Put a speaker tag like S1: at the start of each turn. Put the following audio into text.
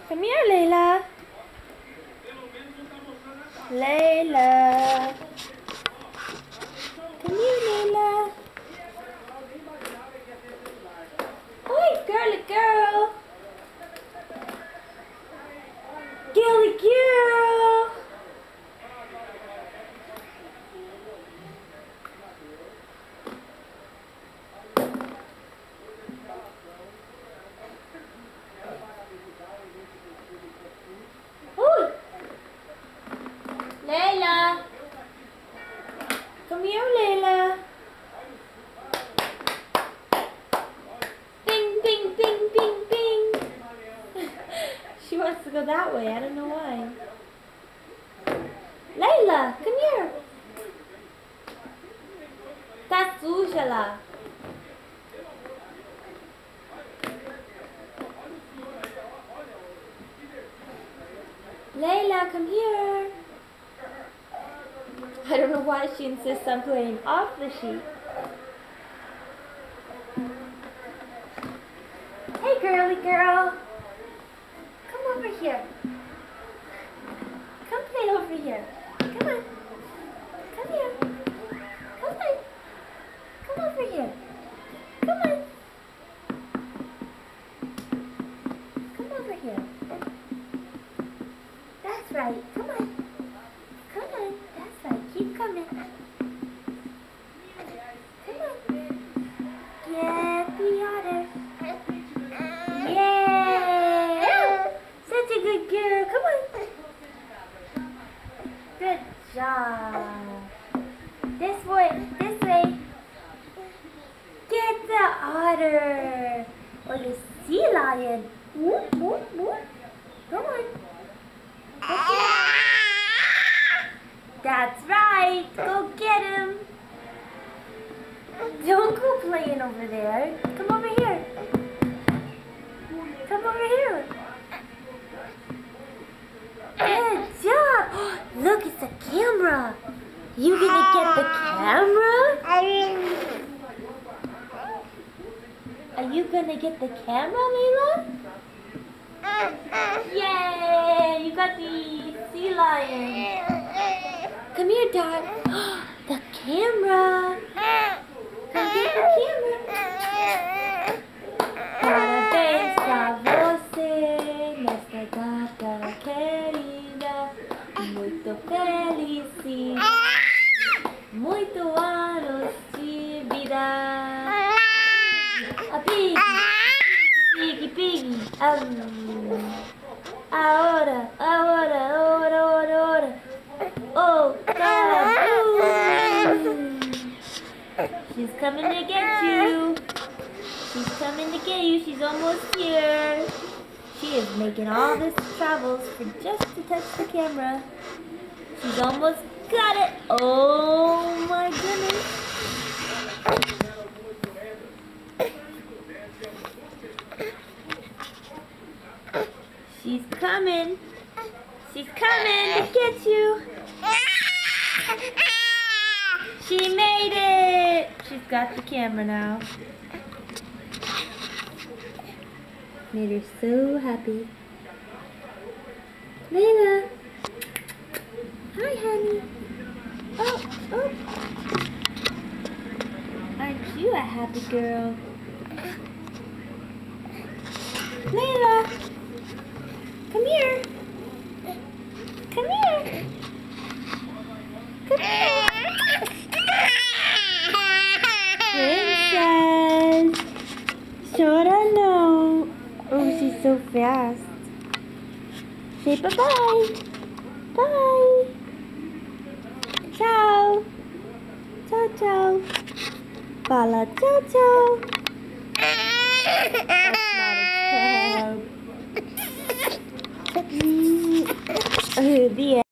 S1: Come here, Layla. Layla. Come here, Layla. Oi, girly girl. Girly girl. Oi. Layla. Come here, Layla. Bing, bing, bing, bing, bing. She wants to go that way. I don't know why. Layla, come here. Tá suja lá. Layla, come here. I don't know why she insists on playing off the sheet. Hey, girly girl. Come over here. Come play over here. Come on. Come here. Come on. Come over here. Come on. Come over here. That's right. Come on. Come on. That's right. Keep coming. Come on. Get the otter. Yeah! Such a good girl. Come on. Good job. This way. This way. Get the otter. Or the sea lion. Whoop, whoop, whoop. Come on. That's right. Go get him. Don't go playing over there. Come over here. Come over here. Good job. Look, it's a camera. You gonna get the camera? Are you gonna get the camera, Layla? Yay! You got the sea lion. Come here, Dad. The camera. Come get the camera. Parabéns pra você nesta data querida. Muito feliz. Muito anos de vida. A pig. Piggy, piggy. Ahora, ahora, ahora, ahora, ahora. Oh, she's coming to get you. She's coming to get you. She's almost here. She is making all this travels for just to touch the camera. She's almost got it. Oh my goodness. She's coming. She's coming to get you. She made it. She's got the camera now. Made her so happy. Layla. Hi, honey. Oh, oh. Aren't you a happy girl? Layla. Come here. Come here. Come here. Princess. Shoulda know. Oh, she's so fast. Say bye-bye. Bye. Ciao. Ciao, ciao. Fala ciao, ciao. That's not a ciao. The end.